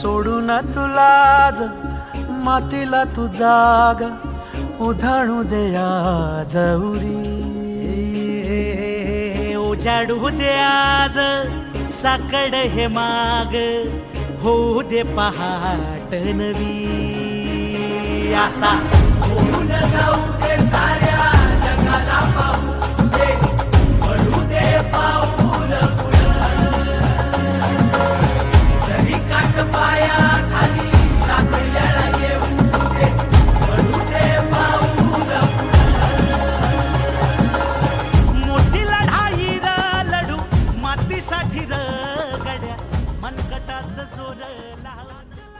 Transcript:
सोडून तुला आज मातीला तू जाग उधाणू दे आज उरी. उजाडू दे आज साकड हे माग होऊ दे पहाट नवी. आता होऊन जाऊ दे साऱ्या जगाला पाहू दे पडू दे पाऊल